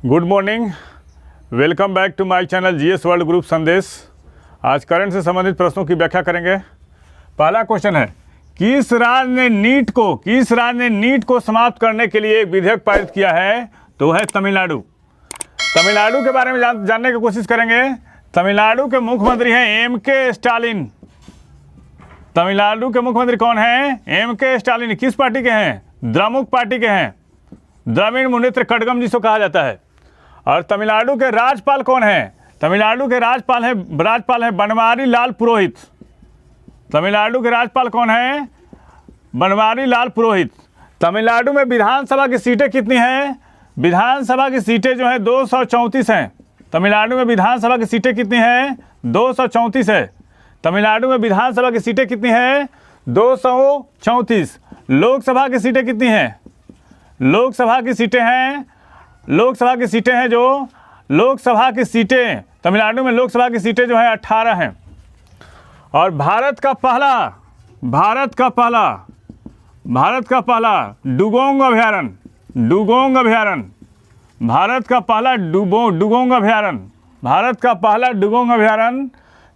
Good morning, welcome back to my channel GS world group Sandesh. आज current से संबंधित प्रश्नों की व्याख्या करेंगे। पहला क्वेश्चन है, किस राज्य ने नीट को समाप्त करने के लिए एक विधेयक पारित किया है? तो है तमिलनाडु। तमिलनाडु के बारे में जानने की कोशिश करेंगे। तमिलनाडु के मुख्यमंत्री हैं एम.के. स्टालिन। तमिलनाडु के मुख्यमंत्री कौन हैं? एम.के. स्टालिन। किस पार्टी के हैं? द्रमुक पार्टी के हैं। द्रविड़ मुनेत्र कड़गम जिसको कहा जाता है। और तमिलनाडु के राज्यपाल कौन हैं? तमिलनाडु के राज्यपाल हैं बनवारी लाल पुरोहित। तमिलनाडु के राज्यपाल कौन हैं? बनवारी लाल पुरोहित। तमिलनाडु में विधानसभा की सीटें कितनी हैं? विधानसभा की सीटें जो है 234 हैं। तमिलनाडु में विधानसभा की सीटें कितनी हैं? 234 है। तमिलनाडु में विधानसभा की सीटें कितनी हैं? 234। लोकसभा की सीटें कितनी हैं? लोकसभा की सीटें हैं तमिलनाडु में लोकसभा की सीटें जो है 18 हैं। और भारत का पहला डुगोंग अभयारण्य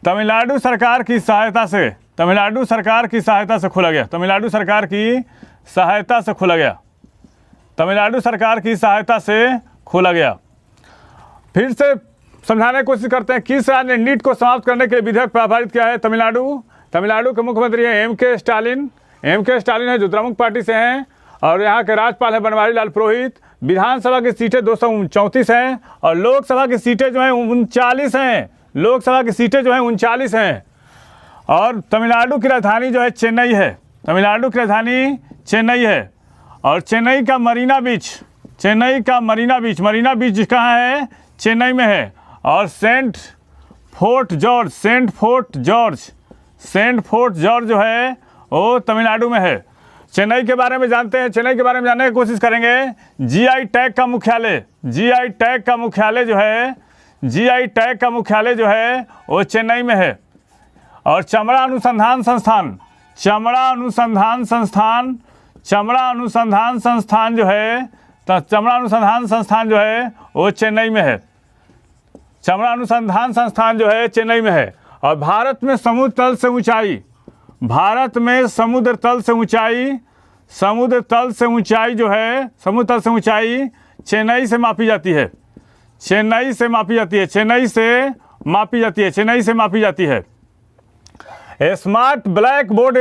तमिलनाडु सरकार की सहायता से खोला गया। तमिलनाडु सरकार की सहायता से खोला गया। फिर से समझाने की कोशिश करते हैं, किस राज्य ने नीट को समाप्त करने के लिए विधेयक पारित किया है? तमिलनाडु के मुख्यमंत्री हैं एम.के. स्टालिन है जो द्रमुक पार्टी से हैं। और यहाँ के राज्यपाल हैं बनवारी लाल पुरोहित। विधानसभा की सीटें 234 हैं और लोकसभा की सीटें जो हैं 39 हैं। और तमिलनाडु की राजधानी जो है चेन्नई है। और चेन्नई का मरीना बीच कहाँ है? चेन्नई में है। और सेंट फोर्ट जॉर्ज जो है वो तमिलनाडु में है। चेन्नई के बारे में जानते हैं। चेन्नई के बारे में जानने की कोशिश करेंगे। जीआई टैग का मुख्यालय जो है वो चेन्नई में है। और चमड़ा अनुसंधान संस्थान जो है वो चेन्नई में है। और भारत में समुद्र तल से ऊंचाई चेन्नई से मापी जाती है। स्मार्ट ब्लैक बोर्ड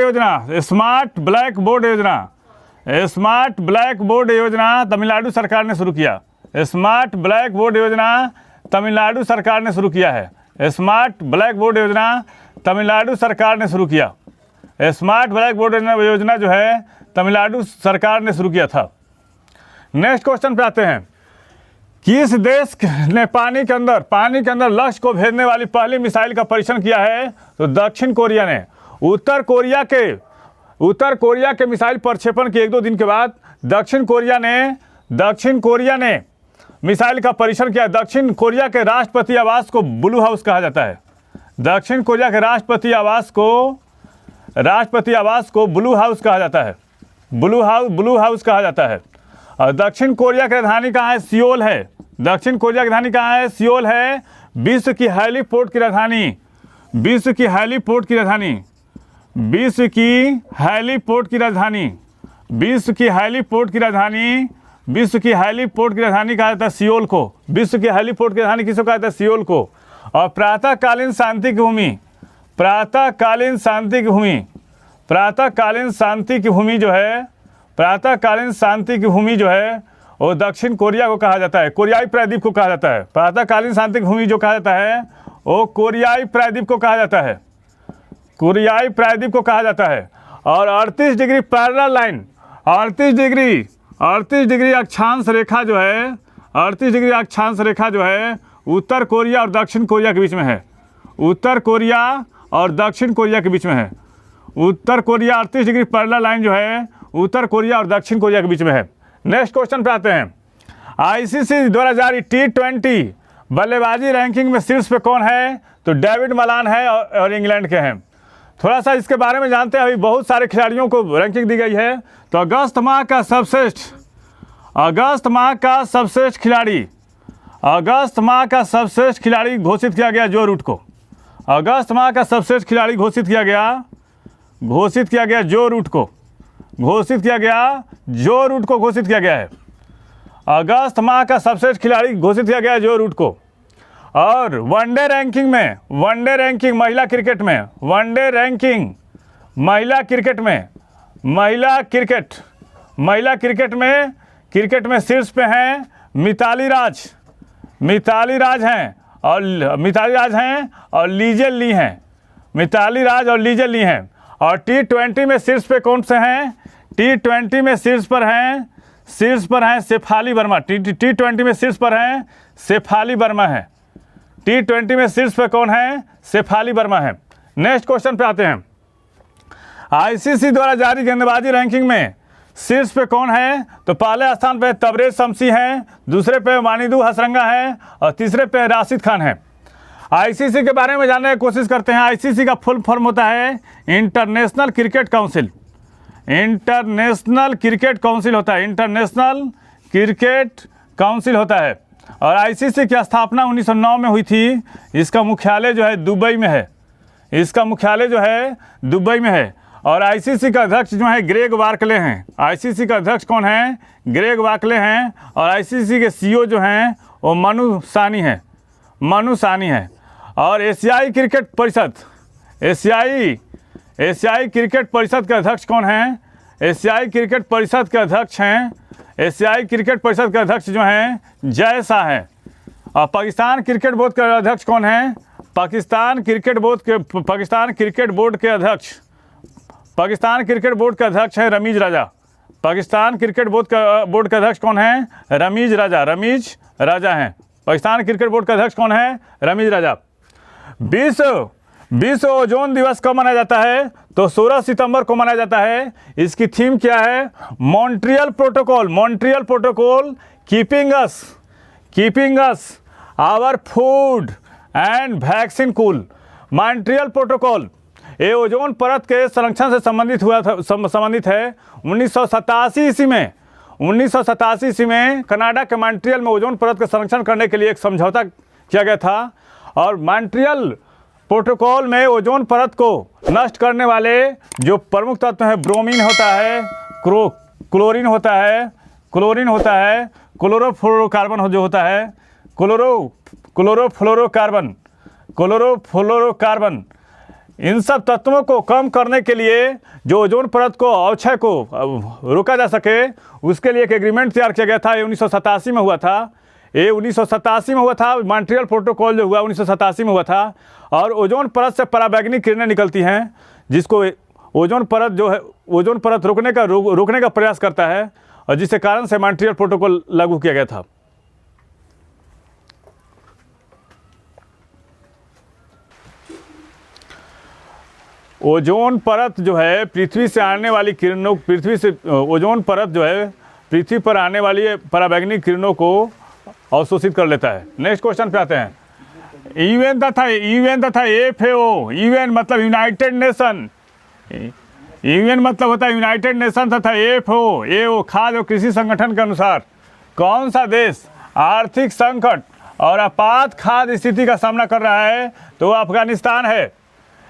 योजना तमिलनाडु सरकार ने शुरू किया। स्मार्ट ब्लैक बोर्ड योजना तमिलनाडु सरकार ने शुरू किया। स्मार्ट ब्लैक बोर्ड योजना जो है तमिलनाडु सरकार ने शुरू किया था। नेक्स्ट क्वेश्चन पे आते हैं, किस देश ने पानी के अंदर लक्ष्य को भेजने वाली पहली मिसाइल का परीक्षण किया है? तो दक्षिण कोरिया ने। उत्तर कोरिया के मिसाइल प्रक्षेपण के 1-2 दिन के बाद दक्षिण कोरिया ने मिसाइल का परीक्षण किया। दक्षिण कोरिया के राष्ट्रपति आवास को ब्लू हाउस कहा जाता है। दक्षिण कोरिया के राष्ट्रपति आवास को ब्लू हाउस कहा जाता है। और दक्षिण कोरिया की राजधानी कहाँ है? सियोल है। विश्व की हेलीपोर्ट की राजधानी कहा जाता है सियोल को। विश्व की हेलीपोर्ट की राजधानी किसको कहा जाता है? सियोल को। और प्रातःकालीन शांति की भूमि जो है वो दक्षिण कोरिया को कहा जाता है। कोरियाई प्रायद्वीप को कहा जाता है। प्रातःकालीन शांति की भूमि जो कहा जाता है वो कोरियाई प्रायद्वीप को कहा जाता है। और 38 डिग्री पैरेलल लाइन 38 डिग्री अक्षांश रेखा जो है उत्तर कोरिया और दक्षिण कोरिया के बीच में है। उत्तर कोरिया 38 डिग्री पैरेलल लाइन जो है उत्तर कोरिया और दक्षिण कोरिया के बीच में है। नेक्स्ट क्वेश्चन पे आते हैं, आईसीसी 2000 T20 बल्लेबाजी रैंकिंग में शीर्ष पे कौन है? तो डेविड मलान है और इंग्लैंड के हैं। थोड़ा सा इसके बारे में जानते हैं। अभी बहुत सारे खिलाड़ियों को रैंकिंग दी गई है। तो अगस्त माह का सर्वश्रेष्ठ खिलाड़ी अगस्त माह का सर्वश्रेष्ठ खिलाड़ी घोषित किया गया जो रूट को। अगस्त माह का सर्वश्रेष्ठ खिलाड़ी घोषित किया गया जो रूट को घोषित किया गया है। अगस्त माह का सर्वश्रेष्ठ खिलाड़ी घोषित किया गया जो रूट को। और वनडे रैंकिंग महिला क्रिकेट में शीर्ष पे हैं मिताली राज हैं और लीजेल ली हैं। मिताली राज और लीजेल ली हैं। और T20 में शीर्ष पे कौन से हैं? T20 में शीर्ष पर हैं शेफाली वर्मा। T20 में शीर्ष पर हैं शेफाली वर्मा है। T20 में शीर्ष पे कौन है? शेफाली वर्मा है। नेक्स्ट क्वेश्चन पे आते हैं। ICC द्वारा जारी गेंदबाजी रैंकिंग में शीर्ष पे कौन है? तो पहले स्थान पे तबरेज शम्सी हैं, दूसरे पे वानिदू हसरंगा है और तीसरे पे राशिद खान है। ICC के बारे में जानने की कोशिश करते हैं। ICC का फुल फॉर्म होता है इंटरनेशनल क्रिकेट काउंसिल होता है। और ICC की स्थापना 1909 में हुई थी। इसका मुख्यालय जो है दुबई में है। और ICC का अध्यक्ष जो है ग्रेग बार्कले हैं। ICC का अध्यक्ष कौन है? ग्रेग बार्कले हैं। और ICC के CEO जो हैं वो मनु सानी है। और एशियाई क्रिकेट परिषद के अध्यक्ष कौन हैं? एशियाई क्रिकेट परिषद के अध्यक्ष जो हैं जय शाह हैं। और पाकिस्तान क्रिकेट बोर्ड के अध्यक्ष कौन हैं? पाकिस्तान क्रिकेट बोर्ड के अध्यक्ष हैं रमीज राजा। पाकिस्तान क्रिकेट बोर्ड के अध्यक्ष कौन हैं? रमीज राजा हैं। पाकिस्तान क्रिकेट बोर्ड का अध्यक्ष कौन है? रमीज राजा। विश्व ओजोन दिवस कब मनाया जाता है? तो 16 सितंबर को मनाया जाता है। इसकी थीम क्या है? Montreal protocol keeping us our food and vaccine cool. Montreal protocol ये ओजोन परत के संरक्षण से संबंधित है। 1987 ईस्वी में कनाडा के मॉन्ट्रियल में ओजोन परत का संरक्षण करने के लिए एक समझौता किया गया था। और मॉन्ट्रियल प्रोटोकॉल में ओजोन परत को नष्ट करने वाले जो प्रमुख तत्व हैं ब्रोमीन होता है, क्लोरीन होता है, क्लोरोफ्लोरोकार्बन जो होता है, क्लोरोफ्लोरोकार्बन। इन सब तत्वों को कम करने के लिए जो ओजोन परत को अवक्षय को रोका जा सके उसके लिए एक एग्रीमेंट तैयार किया गया था। ये 1987 में हुआ था। मॉन्ट्रियल प्रोटोकॉल जो हुआ 1987 में हुआ था। और ओजोन परत से पराबैंगनी किरणें निकलती हैं जिसको ओजोन परत रोकने का प्रयास करता है और जिसके कारण से मॉन्ट्रियल प्रोटोकॉल लागू किया गया था। ओजोन परत जो है पृथ्वी से आने वाली किरणों पृथ्वी पर आने वाली पराबैंगनी किरणों को अवशोषित कर लेता है। नेक्स्ट क्वेश्चन पे आते हैं। यूएन तथा FAO। यूएन मतलब यूनाइटेड नेशन। यूएन मतलब होता है यूनाइटेड नेशन तथा FAO खाद्य और कृषि संगठन के अनुसार कौन सा देश आर्थिक संकट और आपात खाद्य स्थिति का सामना कर रहा है? तो अफगानिस्तान है।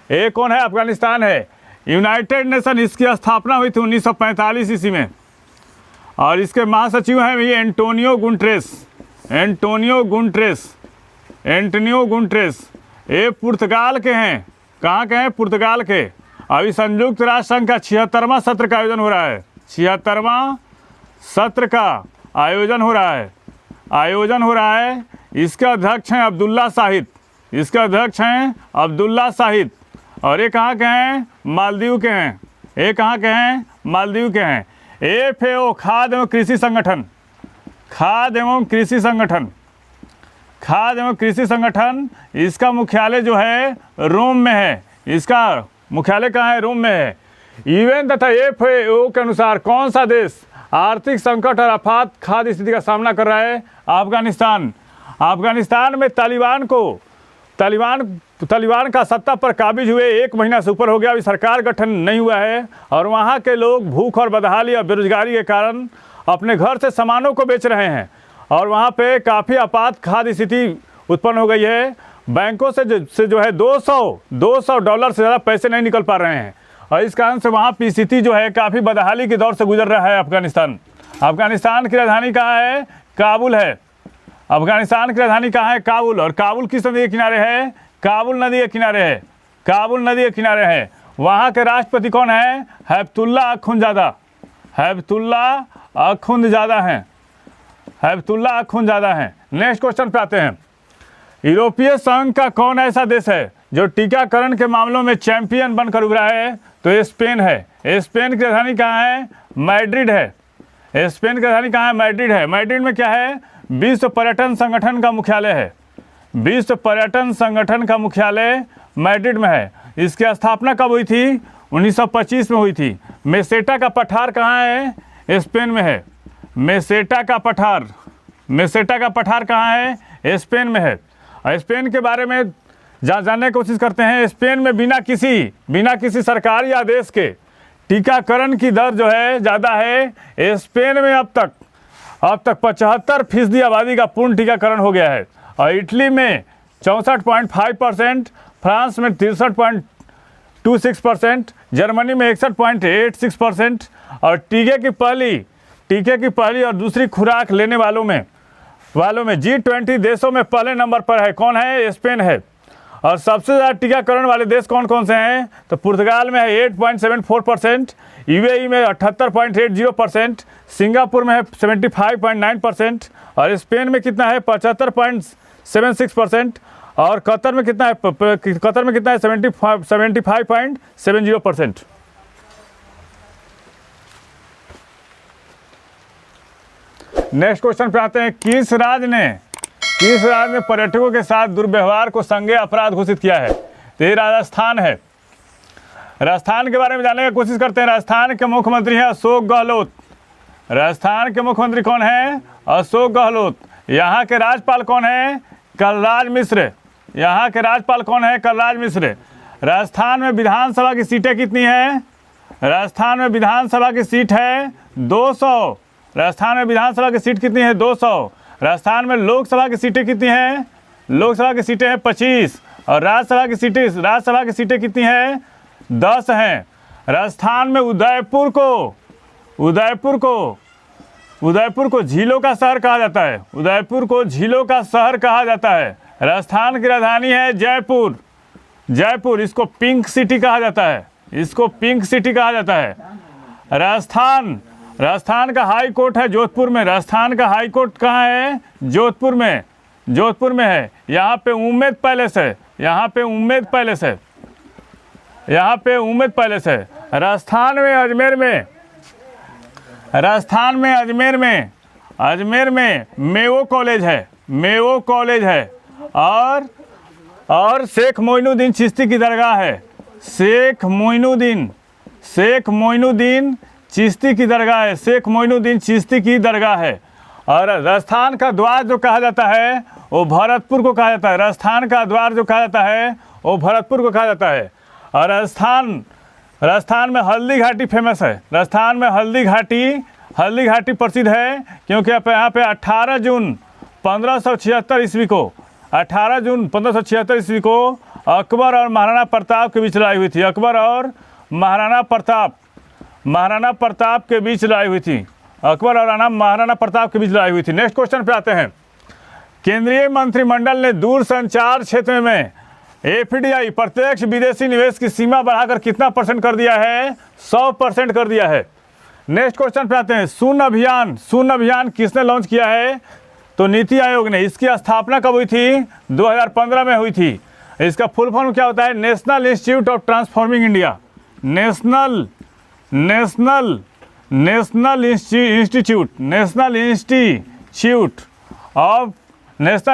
ये कौन है? अफगानिस्तान है। यूनाइटेड नेशन इसकी स्थापना हुई थी 1945 ईस्वी में। और इसके महासचिव हैं भी एंटोनियो गुंट्रेस। ये पुर्तगाल के हैं। कहाँ के हैं? पुर्तगाल के। अभी संयुक्त राष्ट्र संघ का 76वां सत्र का आयोजन हो रहा है। 76वां सत्र का आयोजन हो रहा है। इसके अध्यक्ष हैं अब्दुल्ला शाहिद। और ये कहाँ के हैं? मालदीव के हैं। FAO खाद्य एवं कृषि संगठन इसका मुख्यालय जो है रोम में है। इसका मुख्यालय कहाँ है? रोम में है। यूएन तथा FAO के अनुसार कौन सा देश आर्थिक संकट और आपात खाद्य स्थिति का सामना कर रहा है? अफगानिस्तान में तालिबान का सत्ता पर काबिज हुए 1 महीना से ऊपर हो गया। अभी सरकार गठन नहीं हुआ है और वहाँ के लोग भूख और बदहाली और बेरोजगारी के कारण अपने घर से सामानों को बेच रहे हैं। और वहाँ पे काफ़ी आपात खाद्य स्थिति उत्पन्न हो गई है। बैंकों से जो है 200 डॉलर से ज़्यादा पैसे नहीं निकल पा रहे हैं और इस कारण से वहाँ की स्थिति जो है काफ़ी बदहाली के दौर से गुजर रहा है अफगानिस्तान। अफगानिस्तान की राजधानी कहाँ है? काबुल है। अफगानिस्तान की राजधानी कहाँ है? काबुल। और काबुल किस नदी के किनारे है? काबुल नदी के किनारे है। काबुल नदी के किनारे है। वहाँ के राष्ट्रपति कौन है? हैबतुल्ला अखुंदजादा। हैबतुल्ला अखुंदजादा हैं। हैबतुल्ला अखुंदजादा हैं। नेक्स्ट क्वेश्चन पे आते हैं। यूरोपीय संघ का कौन ऐसा देश है जो टीकाकरण के मामलों में चैंपियन बनकर उभरा है? तो ये स्पेन है। स्पेन की राजधानी कहाँ है? मैड्रिड है। स्पेन की राजधानी कहाँ है? मैड्रिड है। मैड्रिड में क्या है? विश्व पर्यटन संगठन का मुख्यालय है। विश्व पर्यटन संगठन का मुख्यालय मैड्रिड में है। इसकी स्थापना कब हुई थी? 1925 में हुई थी। मेसेटा का पठार कहाँ है? स्पेन में है। मेसेटा का पठार कहाँ है? स्पेन में है। और स्पेन के बारे में जानने की कोशिश करते हैं। स्पेन में बिना किसी सरकारी आदेश के टीकाकरण की दर जो है ज़्यादा है। स्पेन में अब तक 75% आबादी का पूर्ण टीकाकरण हो गया है। और इटली में 64.5%, फ्रांस में 63.26%, जर्मनी में 61.86% और टीके की पहली और दूसरी खुराक लेने वालों में G20 देशों में पहले नंबर पर है। कौन है? स्पेन है। और सबसे ज़्यादा टीकाकरण वाले देश कौन कौन से हैं? तो पुर्तगाल में है 8.74%, यूएई में 78.80%, सिंगापुर में है 75.9% और स्पेन में कितना है? 75.76% और कतर में कितना है? 75.70%। नेक्स्ट क्वेश्चन पे आते हैं। किस राज्य ने पर्यटकों के साथ दुर्व्यवहार को संज्ञेय अपराध घोषित किया है? तो ये राजस्थान है। राजस्थान के बारे में जानने की कोशिश करते हैं। राजस्थान के मुख्यमंत्री हैं अशोक गहलोत। राजस्थान के मुख्यमंत्री कौन है? अशोक गहलोत। यहाँ के राज्यपाल कौन है? कलराज मिश्र। यहाँ के राज्यपाल कौन है? कलराज मिश्र। राजस्थान में विधानसभा की सीटें कितनी हैं? राजस्थान में विधानसभा की सीट है 200। राजस्थान में विधानसभा की सीट कितनी है? 200। राजस्थान में लोकसभा की सीटें कितनी हैं? लोकसभा की सीटें हैं 25 और राज्यसभा की सीटें कितनी हैं? 10 हैं। राजस्थान में उदयपुर को झीलों का शहर कहा जाता है। उदयपुर को झीलों का शहर कहा जाता है। राजस्थान की राजधानी है जयपुर। इसको पिंक सिटी कहा जाता है। राजस्थान का हाई कोर्ट है जोधपुर में। राजस्थान का हाई कोर्ट कहाँ है? जोधपुर में है। यहाँ पे उम्मेद पैलेस है। राजस्थान में अजमेर में मेवो कॉलेज है और शेख मोइनुद्दीन चिश्ती की दरगाह है। शेख मोइनुद्दीन चिश्ती की दरगाह है। और राजस्थान का द्वार जो कहा जाता है वो भरतपुर को कहा जाता है। राजस्थान का द्वार जो कहा जाता है वो भरतपुर को कहा जाता है। और राजस्थान में हल्दी घाटी फेमस है। राजस्थान में हल्दी घाटी प्रसिद्ध है क्योंकि यहाँ पे 18 जून 1576 ईस्वी को अकबर और महाराणा प्रताप के बीच लड़ाई हुई थी। महाराणा प्रताप के बीच लड़ाई हुई थी। नेक्स्ट क्वेश्चन पे आते हैं। केंद्रीय मंत्रिमंडल ने दूरसंचार क्षेत्र में एफडीआई प्रत्यक्ष विदेशी निवेश की सीमा बढ़ाकर कितना % कर दिया है? 100% कर दिया है। नेक्स्ट क्वेश्चन पे आते हैं। शून्य अभियान किसने लॉन्च किया है? तो नीति आयोग ने। इसकी स्थापना कब हुई थी? 2015 में हुई थी। इसका फुल फॉर्म क्या होता है? National institute of transforming India. National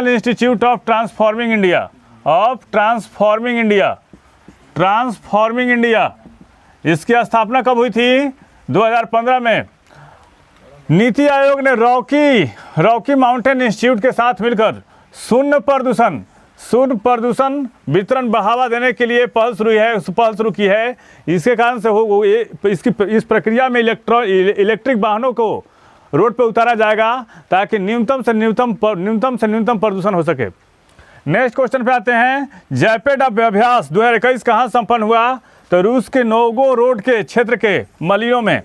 institute of transforming India. इसकी स्थापना कब हुई थी? 2015 में। नीति आयोग ने रॉकी माउंटेन इंस्टीट्यूट के साथ मिलकर शून्य प्रदूषण वितरण बढ़ावा देने के लिए पहल शुरू की है। इसके कारण से इस प्रक्रिया में इलेक्ट्रिक वाहनों को रोड पे उतारा जाएगा ताकि न्यूनतम से न्यूनतम प्रदूषण हो सके। नेक्स्ट क्वेश्चन पे आते हैं, जैपेड अभ्यास 2021 कहाँ संपन्न हुआ? तो रूस के नोवगोरोड के क्षेत्र के मलियो में,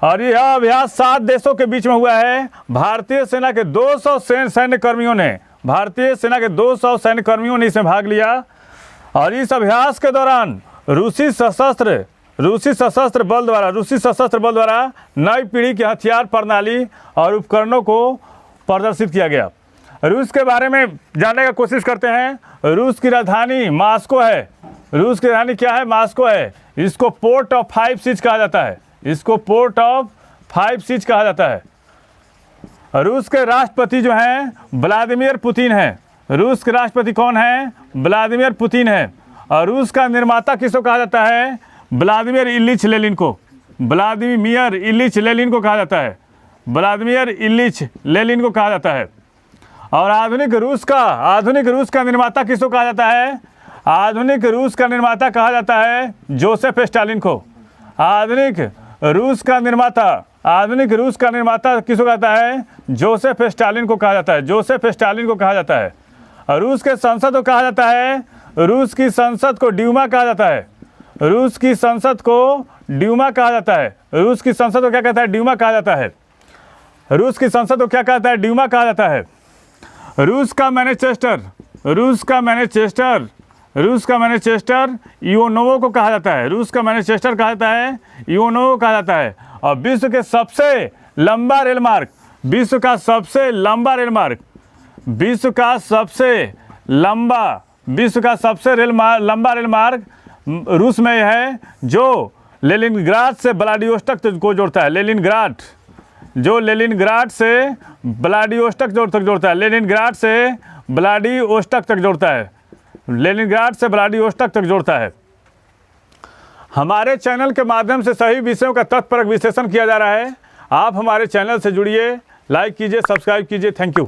और यह अभ्यास 7 देशों के बीच में हुआ है। भारतीय सेना के 200 सैन्य कर्मियों ने इसमें भाग लिया, और इस अभ्यास के दौरान रूसी सशस्त्र बल द्वारा नई पीढ़ी के हथियार प्रणाली और उपकरणों को प्रदर्शित किया गया। रूस के बारे में जानने का कोशिश करते हैं। रूस की राजधानी मास्को है। रूस की राजधानी क्या है? मास्को है। इसको पोर्ट ऑफ 5 सीज कहा जाता है। रूस के राष्ट्रपति जो हैं व्लादिमीर पुतिन हैं। रूस के राष्ट्रपति कौन हैं? व्लादिमीर पुतिन है। और रूस का निर्माता किसको कहा जाता है? व्लादिमीर इलिच लेनिन को कहा जाता है। और आधुनिक रूस का निर्माता किसको कहा जाता है? आधुनिक रूस का निर्माता कहा जाता है जोसेफ स्टालिन को। आधुनिक रूस का निर्माता किसको कहता है? जोसेफ स्टालिन को कहा जाता है। और रूस के संसद को कहा जाता है, रूस की संसद को ड्यूमा कहा जाता है। रूस की संसद को क्या कहता है? रूस का मैनचेस्टर इओनोवो को कहा जाता है। इओनोवो कहा जाता है। और विश्व के सबसे लंबा रेल मार्ग रूस में है, जो लेनिनग्राड से व्लादिवोस्टोक को जोड़ता है। लेनिनग्राड से व्लादिवोस्टोक तक जोड़ता है। हमारे चैनल के माध्यम से सही विषयों का तथ्यपरक विश्लेषण किया जा रहा है। आप हमारे चैनल से जुड़िए, लाइक कीजिए, सब्सक्राइब कीजिए। Thank you.